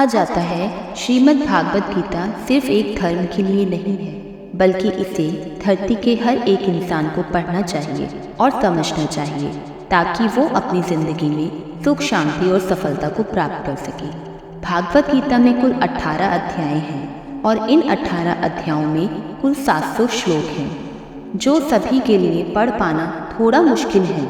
कहा जाता है श्रीमद् भागवत गीता सिर्फ एक धर्म के लिए नहीं है, बल्कि इसे धरती के हर एक इंसान को पढ़ना चाहिए और समझना चाहिए ताकि वो अपनी जिंदगी में सुख, शांति और सफलता को प्राप्त कर सके। भागवत गीता में कुल 18 अध्याय हैं और इन 18 अध्यायों में कुल 700 श्लोक हैं, जो सभी के लिए पढ़ पाना थोड़ा मुश्किल है।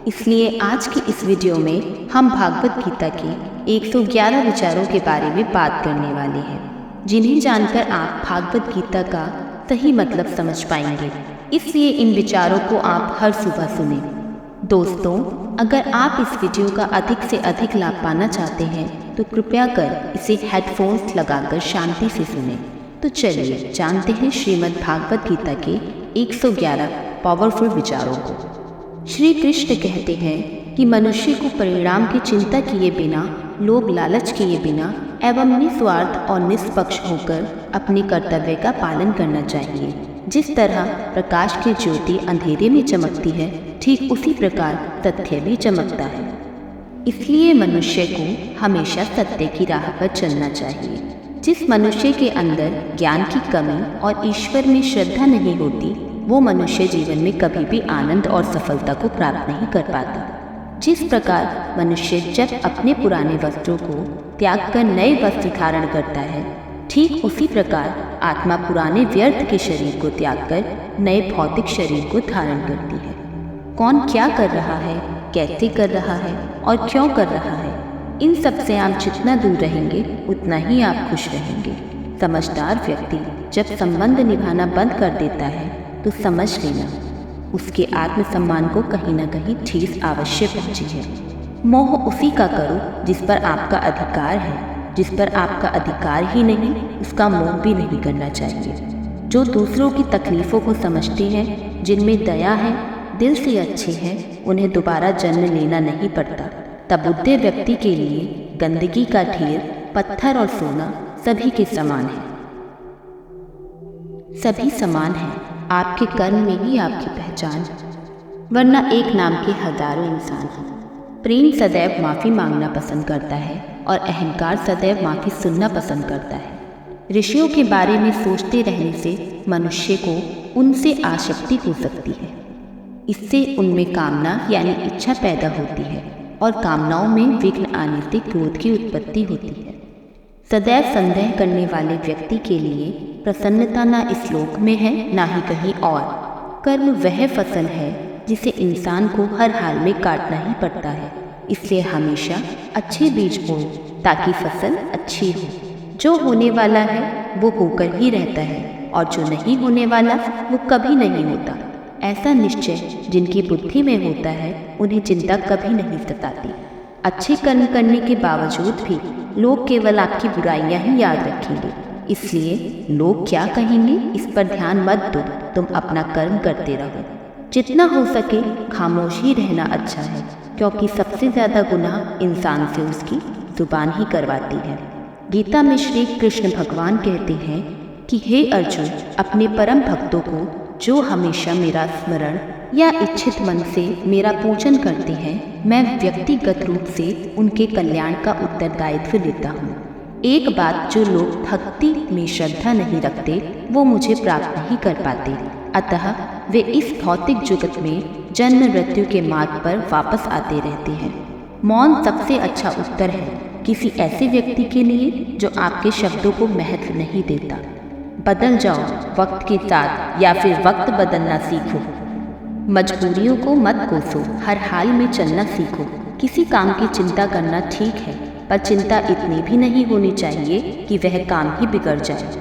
इसलिए आज की इस वीडियो में हम भागवत गीता के 111 विचारों के बारे में बात करने वाले हैं, जिन्हें जानकर आप भागवत गीता का सही मतलब समझ पाएंगे। इसलिए इन विचारों को आप हर सुबह सुनें। दोस्तों, अगर आप इस वीडियो का अधिक से अधिक लाभ पाना चाहते हैं तो कृपया कर इसे हेडफोन्स लगाकर शांति से सुनें। तो चलिए जानते हैं श्रीमद् भागवत गीता के 111 पावरफुल विचारों को। श्री कृष्ण कहते हैं कि मनुष्य को परिणाम की चिंता किए बिना, लोभ लालच किए बिना एवं निस्वार्थ और निष्पक्ष होकर अपने कर्तव्य का पालन करना चाहिए। जिस तरह प्रकाश की ज्योति अंधेरे में चमकती है, ठीक उसी प्रकार सत्य भी चमकता है। इसलिए मनुष्य को हमेशा सत्य की राह पर चलना चाहिए। जिस मनुष्य के अंदर ज्ञान की कमी और ईश्वर में श्रद्धा नहीं होती, वो मनुष्य जीवन में कभी भी आनंद और सफलता को प्राप्त नहीं कर पाता। जिस प्रकार मनुष्य जब अपने पुराने वस्त्रों को त्याग कर नए वस्त्र धारण करता है, ठीक उसी प्रकार आत्मा पुराने व्यर्थ के शरीर को त्याग कर नए भौतिक शरीर को धारण करती है। कौन क्या कर रहा है, कैसे कर रहा है और क्यों कर रहा है, इन सब से आप जितना दूर रहेंगे उतना ही आप खुश रहेंगे। समझदार व्यक्ति जब संबंध निभाना बंद कर देता है तो समझ लेना उसके आत्मसम्मान को कहीं न कहीं ठेस अवश्य पहुंची है। मोह उसी का करो जिस पर आपका अधिकार है। जिस पर आपका अधिकार ही नहीं, उसका मोह भी नहीं करना चाहिए। जो दूसरों की तकलीफ़ों को समझते हैं, जिनमें दया है, दिल से अच्छे हैं, उन्हें दोबारा जन्म लेना नहीं पड़ता। तब बुद्धे व्यक्ति के लिए गंदगी का ढेर, पत्थर और सोना सभी के समान है। सभी समान हैं। आपके कर्म में ही आपकी पहचान, वरना एक नाम के हजारों इंसान हैं। प्रेम सदैव माफ़ी मांगना पसंद करता है और अहंकार सदैव माफ़ी सुनना पसंद करता है। ऋषियों के बारे में सोचते रहने से मनुष्य को उनसे आसक्ति हो सकती है। इससे उनमें कामना यानी इच्छा पैदा होती है और कामनाओं में विघ्न आने से क्रोध की उत्पत्ति होती है। सदैव संदेह करने वाले व्यक्ति के लिए प्रसन्नता ना इस लोक में है, ना ही कहीं और। कर्म वह फसल है जिसे इंसान को हर हाल में काटना ही पड़ता है। इसलिए हमेशा अच्छे बीज बोएं ताकि फसल अच्छी हो। जो होने वाला है वो होकर ही रहता है और जो नहीं होने वाला वो कभी नहीं होता। ऐसा निश्चय जिनकी बुद्धि में होता है, उन्हें चिंता कभी नहीं सताती। अच्छे कर्म करने के बावजूद भी लोग केवल आपकी बुराइयां ही याद रखेंगे। इसलिए लोग क्या कहेंगे इस पर ध्यान मत दो, तुम अपना कर्म करते रहो। जितना हो सके खामोश ही रहना अच्छा है, क्योंकि सबसे ज़्यादा गुनाह इंसान से उसकी जुबान ही करवाती है। गीता में श्री कृष्ण भगवान कहते हैं कि हे अर्जुन, अपने परम भक्तों को जो हमेशा मेरा स्मरण या इच्छित मन से मेरा पूजन करते हैं, मैं व्यक्तिगत रूप से उनके कल्याण का उत्तरदायित्व लेता हूँ। एक बात, जो लोग भक्ति में श्रद्धा नहीं रखते वो मुझे प्राप्त नहीं कर पाते, अतः वे इस भौतिक जगत में जन्म मृत्यु के मार्ग पर वापस आते रहते हैं। मौन सबसे अच्छा उत्तर है किसी ऐसे व्यक्ति के लिए जो आपके शब्दों को महत्व नहीं देता। बदल जाओ वक्त के साथ या फिर वक्त बदलना सीखो। मजबूरियों को मत कोसो, हर हाल में चलना सीखो। किसी काम की चिंता करना ठीक है, पर चिंता इतनी भी नहीं होनी चाहिए कि वह काम ही बिगड़ जाए।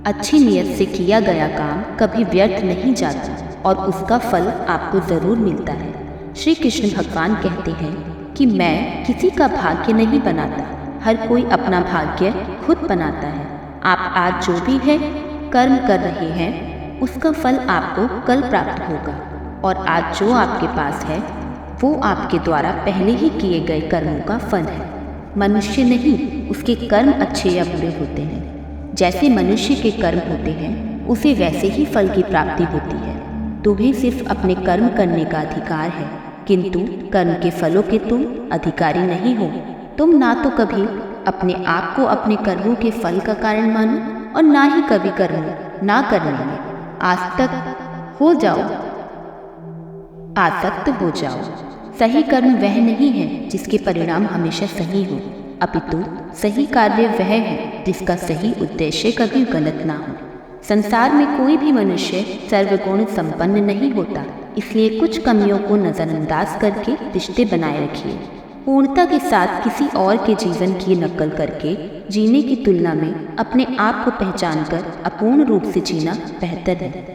अच्छी नीयत से किया गया काम कभी व्यर्थ नहीं जाता और उसका फल आपको ज़रूर मिलता है। श्री कृष्ण भगवान कहते हैं कि मैं किसी का भाग्य नहीं बनाता, हर कोई अपना भाग्य खुद बनाता है। आप आज जो भी है कर्म कर रहे हैं, उसका फल आपको कल प्राप्त होगा, और आज जो आपके पास है वो आपके द्वारा पहले ही किए गए कर्मों का फल है। मनुष्य नहीं, उसके कर्म अच्छे या बुरे होते हैं। जैसे मनुष्य के कर्म होते हैं, उसे वैसे ही फल की प्राप्ति होती है। तुम्हें सिर्फ अपने कर्म करने का अधिकार है, किंतु कर्म के फलों के तुम अधिकारी नहीं हो। तुम ना तो कभी अपने आप को अपने कर्मों के फल का कारण मानो और ना ही कभी कर्म ना करने में आसक्त हो जाओ। सही कर्म वह नहीं है जिसके परिणाम हमेशा सही हो, अपितु सही कार्य वह है जिसका सही उद्देश्य कभी गलत ना हो। संसार में कोई भी मनुष्य सर्वगुण संपन्न नहीं होता, इसलिए कुछ कमियों को नज़रअंदाज करके रिश्ते बनाए रखिए। पूर्णता के साथ किसी और के जीवन की नकल करके जीने की तुलना में अपने आप को पहचानकर अपूर्ण रूप से जीना बेहतर है।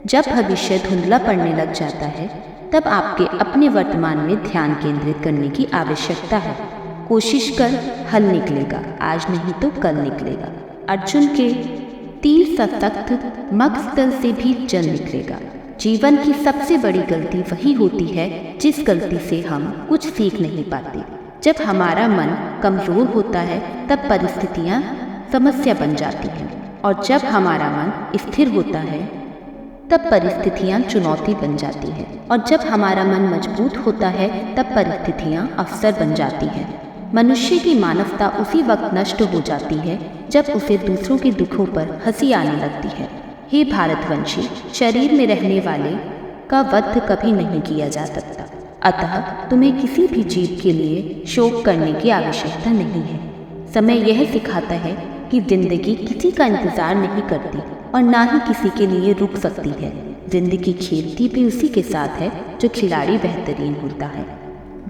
जब भविष्य धुंधला पड़ने लग जाता है तब आपके अपने वर्तमान में ध्यान केंद्रित करने की आवश्यकता है। कोशिश कर, हल निकलेगा, आज नहीं तो कल निकलेगा। अर्जुन के तीर सशक्त मकसद से भी जल निकलेगा। जीवन की सबसे बड़ी गलती वही होती है जिस गलती से हम कुछ सीख नहीं पाते। जब हमारा मन कमज़ोर होता है तब परिस्थितियाँ समस्या बन जाती हैं, और जब हमारा मन स्थिर होता है तब परिस्थितियाँ चुनौती बन जाती हैं, और जब हमारा मन मजबूत होता है तब परिस्थितियाँ अवसर बन जाती हैं। मनुष्य की मानवता उसी वक्त नष्ट हो जाती है जब उसे दूसरों के दुखों पर हंसी आने लगती है। हे भारतवंशी, शरीर में रहने वाले का वध कभी नहीं किया जा सकता, अतः तुम्हें किसी भी जीव के लिए शोक करने की आवश्यकता नहीं है। समय यह सिखाता है कि जिंदगी किसी का इंतजार नहीं करती और ना ही किसी के लिए रुक सकती है। जिंदगी खेलती भी उसी के साथ है जो खिलाड़ी बेहतरीन होता है।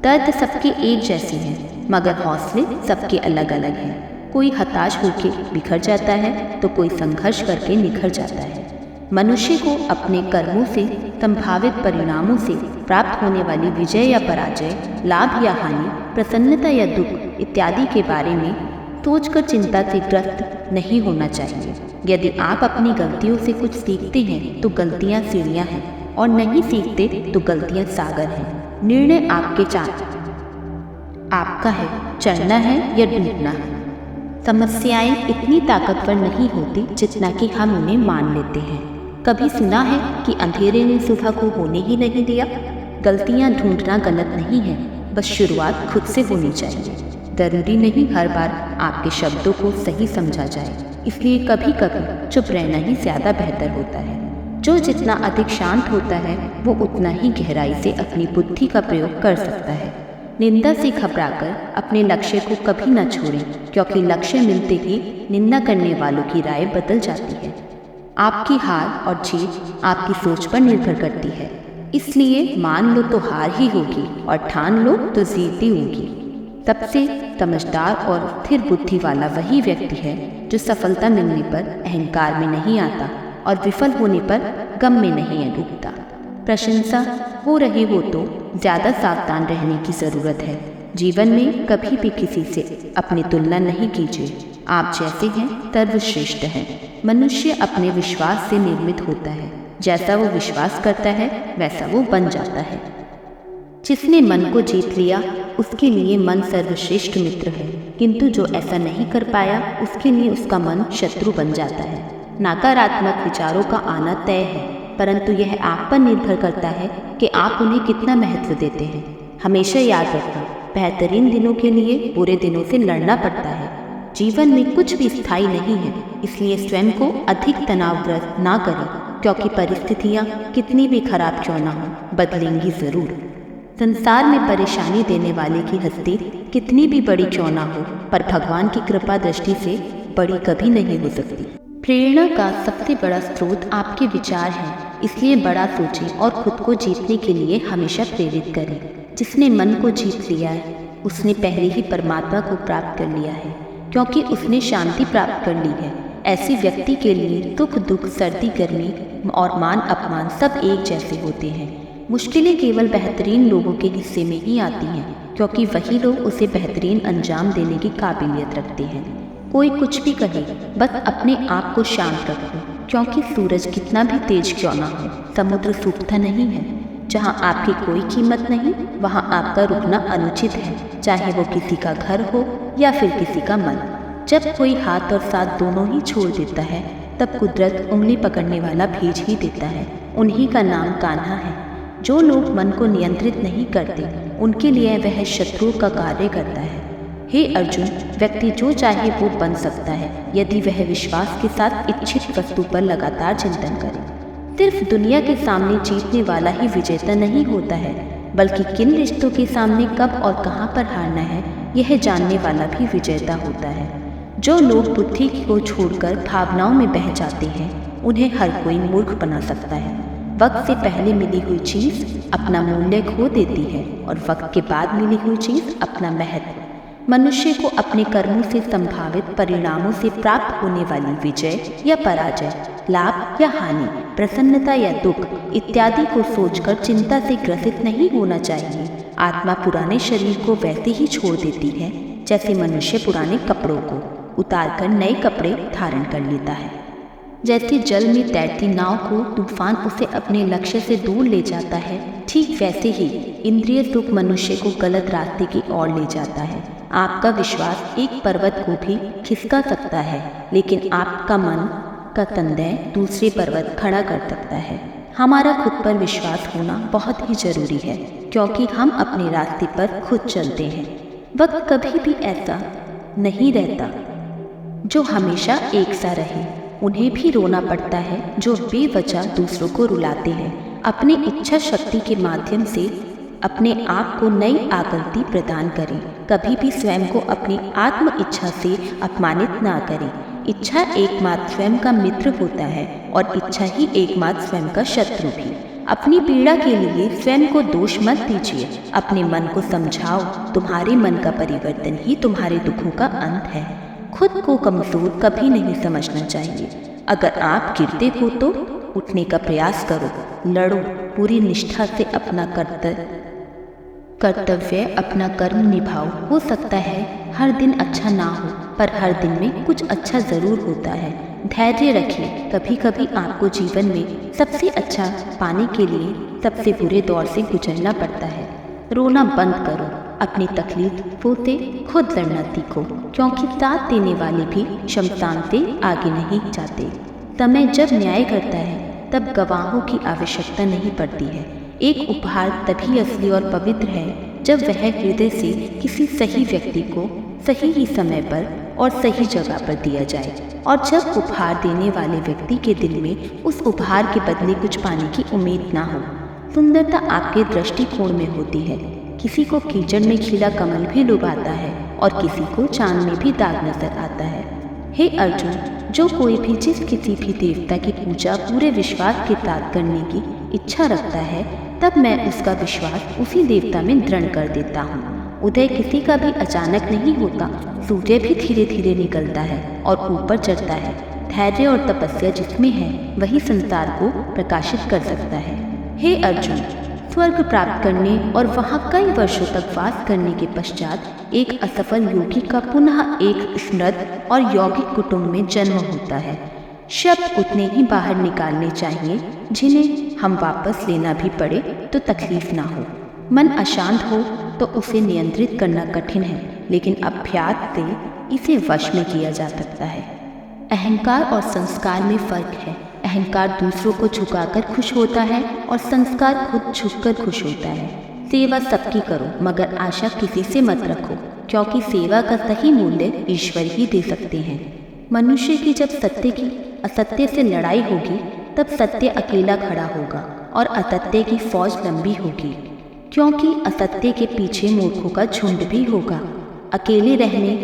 दर्द सबके एक जैसे हैं, मगर हौसले सबके अलग अलग हैं। कोई हताश होकर बिखर जाता है तो कोई संघर्ष करके निखर जाता है। मनुष्य को अपने कर्मों से संभावित परिणामों से प्राप्त होने वाली विजय या पराजय, लाभ या हानि, प्रसन्नता या दुख इत्यादि के बारे में सोचकर चिंता से ग्रस्त नहीं होना चाहिए। यदि आप अपनी गलतियों से कुछ सीखते हैं तो गलतियाँ सीढ़ियाँ हैं, और नहीं सीखते तो गलतियाँ सागर हैं। निर्णय आपका है, चढ़ना है या डूबना है। समस्याएं इतनी ताकतवर नहीं होती जितना कि हम उन्हें मान लेते हैं। कभी सुना है कि अंधेरे ने सुबह को होने ही नहीं दिया? गलतियां ढूंढना गलत नहीं है, बस शुरुआत खुद से होनी चाहिए। जरूरी नहीं हर बार आपके शब्दों को सही समझा जाए, इसलिए कभी कभी चुप रहना ही ज़्यादा बेहतर होता है। जो जितना अधिक शांत होता है वो उतना ही गहराई से अपनी बुद्धि का प्रयोग कर सकता है। निंदा से घबराकर अपने लक्ष्य को कभी न छोड़ें, क्योंकि लक्ष्य मिलते ही निंदा करने वालों की राय बदल जाती है। आपकी हार और जीत आपकी सोच पर निर्भर करती है, इसलिए मान लो तो हार ही होगी और ठान लो तो जीत ही होगी। सबसे समझदार और स्थिर बुद्धि वाला वही व्यक्ति है जो सफलता मिलने पर अहंकार में नहीं आता और विफल होने पर गम में नहीं डूबता। प्रशंसा हो रही हो तो ज़्यादा सावधान रहने की ज़रूरत है। जीवन में कभी भी किसी से अपनी तुलना नहीं कीजिए। आप जैसे हैं सर्वश्रेष्ठ हैं। मनुष्य अपने विश्वास से निर्मित होता है। जैसा वो विश्वास करता है वैसा वो बन जाता है। जिसने मन को जीत लिया उसके लिए मन सर्वश्रेष्ठ मित्र है, किंतु जो ऐसा नहीं कर पाया उसके लिए उसका मन शत्रु बन जाता है। नकारात्मक विचारों का आना तय है, परंतु यह आप पर निर्भर करता है कि आप उन्हें कितना महत्व देते हैं। हमेशा याद रखना, बेहतरीन दिनों के लिए बुरे दिनों से लड़ना पड़ता है। जीवन में कुछ भी स्थायी नहीं है, इसलिए स्वयं को अधिक तनावग्रस्त ना करें, क्योंकि परिस्थितियाँ कितनी भी खराब क्यों ना हो बदलेंगी ज़रूर। संसार में परेशानी देने वाले की हस्ती कितनी भी बड़ी क्यों ना हो, पर भगवान की कृपा दृष्टि से बड़ी कभी नहीं हो सकती। प्रेरणा का सबसे बड़ा स्रोत आपके विचार हैं, इसलिए बड़ा सोचें और खुद को जीतने के लिए हमेशा प्रेरित करें। जिसने मन को जीत लिया है उसने पहले ही परमात्मा को प्राप्त कर लिया है, क्योंकि उसने शांति प्राप्त कर ली है। ऐसे व्यक्ति के लिए सुख दुख, सर्दी गर्मी और मान अपमान सब एक जैसे होते हैं। मुश्किलें केवल बेहतरीन लोगों के हिस्से में ही आती हैं, क्योंकि वही लोग उसे बेहतरीन अंजाम देने की काबिलियत रखते हैं। कोई कुछ भी कहे, बस अपने आप को शांत रखो, क्योंकि सूरज कितना भी तेज क्यों ना हो, समुद्र सूखता नहीं है। जहाँ आपकी कोई कीमत नहीं वहाँ आपका रुकना अनुचित है, चाहे वो किसी का घर हो या फिर किसी का मन। जब कोई हाथ और साथ दोनों ही छोड़ देता है तब कुदरत उंगली पकड़ने वाला भेज ही देता है। उन्हीं का नाम कान्हा है। जो लोग मन को नियंत्रित नहीं करते उनके लिए वह शत्रु का कार्य करता है। हे अर्जुन, व्यक्ति जो चाहे वो बन सकता है यदि वह विश्वास के साथ इच्छित वस्तु पर लगातार चिंतन करे। सिर्फ दुनिया के सामने जीतने वाला ही विजेता नहीं होता है, बल्कि किन रिश्तों के सामने कब और कहां पर हारना है यह जानने वाला भी विजेता होता है। जो लोग बुद्धि को छोड़कर भावनाओं में बह जाते हैं उन्हें हर कोई मूर्ख बना सकता है। वक्त से पहले मिली हुई चीज़ अपना मूल्य खो देती है और वक्त के बाद मिली हुई चीज़ अपना महत्व। मनुष्य को अपने कर्मों से संभावित परिणामों से प्राप्त होने वाली विजय या पराजय, लाभ या हानि, प्रसन्नता या दुख इत्यादि को सोचकर चिंता से ग्रसित नहीं होना चाहिए। आत्मा पुराने शरीर को वैसे ही छोड़ देती है जैसे मनुष्य पुराने कपड़ों को उतारकर नए कपड़े धारण कर लेता है। जैसे जल में तैरती नाव को तूफान उसे अपने लक्ष्य से दूर ले जाता है, ठीक वैसे ही इंद्रिय सुख मनुष्य को गलत रास्ते की ओर ले जाता है। आपका विश्वास एक पर्वत को भी खिसका सकता है, लेकिन आपका मन का संदेह दूसरे पर्वत खड़ा कर सकता है। हमारा खुद पर विश्वास होना बहुत ही जरूरी है, क्योंकि हम अपने रास्ते पर खुद चलते हैं। वक्त कभी भी ऐसा नहीं रहता जो हमेशा एक सा रहे। उन्हें भी रोना पड़ता है जो बेवजह दूसरों को रुलाते हैं। अपनी इच्छा शक्ति के माध्यम से अपने आप को नई आकृति प्रदान करें। कभी भी स्वयं को अपनी आत्म इच्छा से अपमानित ना करें। इच्छा एकमात्र स्वयं का मित्र होता है और इच्छा ही एकमात्र स्वयं का शत्रु भी। अपनी पीड़ा के लिए स्वयं को दोष मत दीजिए। अपने मन को समझाओ, तुम्हारे मन का परिवर्तन ही तुम्हारे दुखों का अंत है। खुद को कमजोर कभी नहीं समझना चाहिए। अगर आप गिरते हो तो उठने का प्रयास करो, लड़ो, पूरी निष्ठा से अपना कर्तव्य अपना कर्म निभाओ। हो सकता है हर दिन अच्छा ना हो, पर हर दिन में कुछ अच्छा ज़रूर होता है। धैर्य रखिए। कभी कभी आपको जीवन में सबसे अच्छा पाने के लिए सबसे बुरे दौर से गुजरना पड़ता है। रोना बंद करो। अपनी तकलीफों से खुद लड़ना सीखो, क्योंकि साथ देने वाले भी शमशान से आगे नहीं जाते। समय जब न्याय करता है तब गवाहों की आवश्यकता नहीं पड़ती है। एक उपहार तभी असली और पवित्र है जब वह हृदय से किसी सही व्यक्ति को सही ही समय पर और सही जगह पर दिया जाए, और जब उपहार देने वाले व्यक्ति के दिल में उस उपहार के बदले कुछ पाने की उम्मीद ना हो। सुंदरता आपके दृष्टिकोण में होती है। किसी को कीचड़ में खिला कमल भी लुभाता है और किसी को चांद में भी दाग नजर आता है। हे अर्जुन, जो कोई भी जिस किसी भी देवता की पूजा पूरे विश्वास के साथ करने की इच्छा रखता है, तब मैं उसका विश्वास उसी देवता में दृढ़ कर देता हूँ। उदय किसी का भी अचानक नहीं होता। सूर्य भी धीरे धीरे निकलता है और ऊपर चढ़ता है। धैर्य और तपस्या जिसमें है वही संसार को प्रकाशित कर सकता है। हे अर्जुन, स्वर्ग प्राप्त करने और वहाँ कई वर्षों तक वास करने के पश्चात एक असफल योगी का पुनः एक समृद्ध और यौगिक कुटुंब में जन्म होता है। शब्द उतने ही बाहर निकालने चाहिए जिन्हें हम वापस लेना भी पड़े तो तकलीफ ना हो। मन अशांत हो तो उसे नियंत्रित करना कठिन है, लेकिन अभ्यास से इसे वश में किया जा सकता है। अहंकार और संस्कार में फर्क है। अहंकार दूसरों को झुकाकर खुश होता है और संस्कार खुद झुककर खुश होता है। सेवा सबकी करो, मगर आशा किसी से मत रखो, क्योंकि सेवा का सही मूल्य ईश्वर ही दे सकते हैं। मनुष्य की जब सत्य की असत्य से लड़ाई होगी तब सत्य अकेला खड़ा होगा और असत्य की फौज लंबी होगी, क्योंकि असत्य के पीछे मूर्खों का झुंड भी होगा। अकेले रहने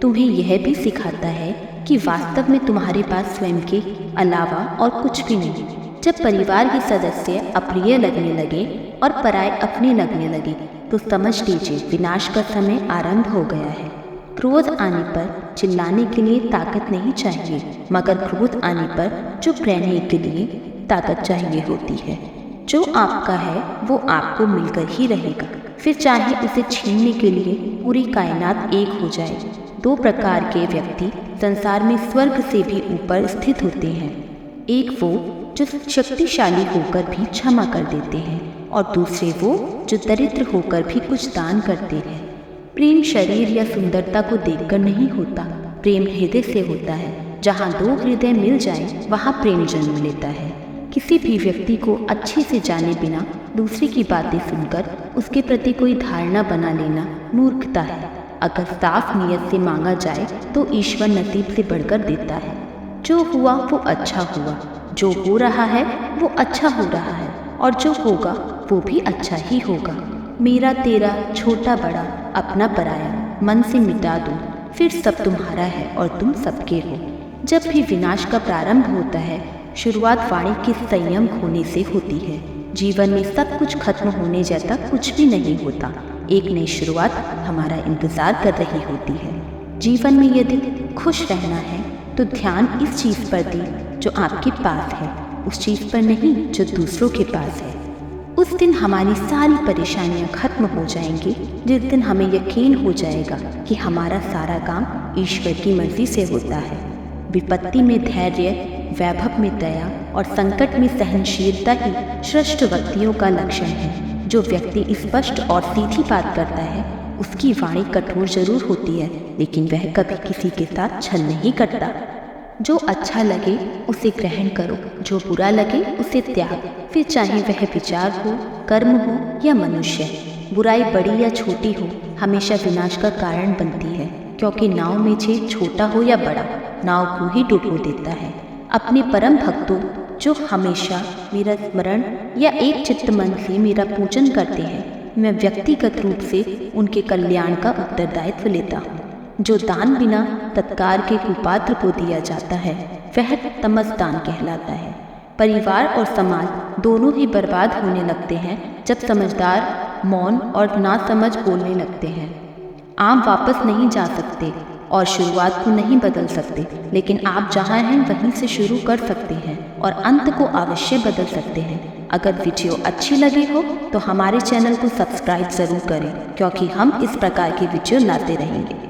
तुम्हें यह भी सिखाता है कि वास्तव में तुम्हारे पास स्वयं के अलावा और कुछ भी नहीं। जब परिवार के सदस्य अप्रिय लगने लगे और पराये अपने लगने लगे तो समझ लीजिए विनाश का समय आरंभ हो गया है। क्रोध आने पर चिल्लाने के लिए ताकत नहीं चाहिए, मगर क्रोध आने पर चुप रहने के लिए ताकत चाहिए होती है। जो आपका है वो आपको मिलकर ही रहेगा, फिर चाहे उसे छीनने के लिए पूरी कायनात एक हो जाए। दो प्रकार के व्यक्ति संसार में स्वर्ग से भी ऊपर स्थित होते हैं। एक वो जो शक्तिशाली होकर भी क्षमा कर देते हैं, और दूसरे वो जो दरिद्र होकर भी कुछ दान करते हैं। प्रेम शरीर या सुंदरता को देखकर नहीं होता, प्रेम हृदय से होता है। जहाँ दो हृदय मिल जाएं, वहाँ प्रेम जन्म लेता है। किसी भी व्यक्ति को अच्छे से जाने बिना दूसरे की बातें सुनकर उसके प्रति कोई धारणा बना लेना मूर्खता है। अगर साफ नीयत से मांगा जाए तो ईश्वर नसीब से बढ़कर देता है। जो हुआ वो अच्छा हुआ, जो हो रहा है वो अच्छा हो रहा है, और जो होगा वो भी अच्छा ही होगा। मेरा तेरा, छोटा बड़ा, अपना पराया, मन से मिटा दो, फिर सब तुम्हारा है और तुम सबके हो। जब भी विनाश का प्रारंभ होता है, शुरुआत वाणी के संयम खोने से होती है। जीवन में सब कुछ खत्म होने जैसा कुछ भी नहीं होता। एक नई शुरुआत हमारा इंतजार कर रही होती है। जीवन में यदि खुश रहना है तो ध्यान इस चीज़ पर दें जो आपके पास है, उस चीज़ पर नहीं जो दूसरों के पास है। उस दिन हमारी सारी परेशानियां खत्म हो जाएंगी, जिस दिन हमें यकीन हो जाएगा कि हमारा सारा काम ईश्वर की मर्जी से होता है। विपत्ति में धैर्य, वैभव में दया और संकट में सहनशीलता ही श्रेष्ठ व्यक्तियों का लक्षण है। जो व्यक्ति स्पष्ट और सीधी बात करता है, उसकी वाणी कठोर जरूर होती है, लेकिन वह कभी किसी के साथ छल नहीं करता। जो अच्छा लगे उसे ग्रहण करो, जो बुरा लगे उसे त्याग, फिर चाहे वह विचार हो, कर्म हो या मनुष्य। बुराई बड़ी या छोटी हो, हमेशा विनाश का कारण बनती है, क्योंकि नाव में छेद छोटा हो या बड़ा, नाव को ही डुबो देता है। अपने परम भक्तों जो हमेशा मेरा स्मरण या एक चित्त मन से मेरा पूजन करते हैं, मैं व्यक्तिगत रूप से उनके कल्याण का उत्तरदायित्व लेता हूँ। जो दान बिना तत्कार के कुपात्र को दिया जाता है, वह तमसदान कहलाता है। परिवार और समाज दोनों ही बर्बाद होने लगते हैं जब समझदार मौन और नासमझ बोलने लगते हैं। आप वापस नहीं जा सकते और शुरुआत को नहीं बदल सकते, लेकिन आप जहाँ हैं वहीं से शुरू कर सकते हैं और अंत को अवश्य बदल सकते हैं। अगर वीडियो अच्छी लगी हो तो हमारे चैनल को सब्सक्राइब ज़रूर करें, क्योंकि हम इस प्रकार की वीडियो लाते रहेंगे।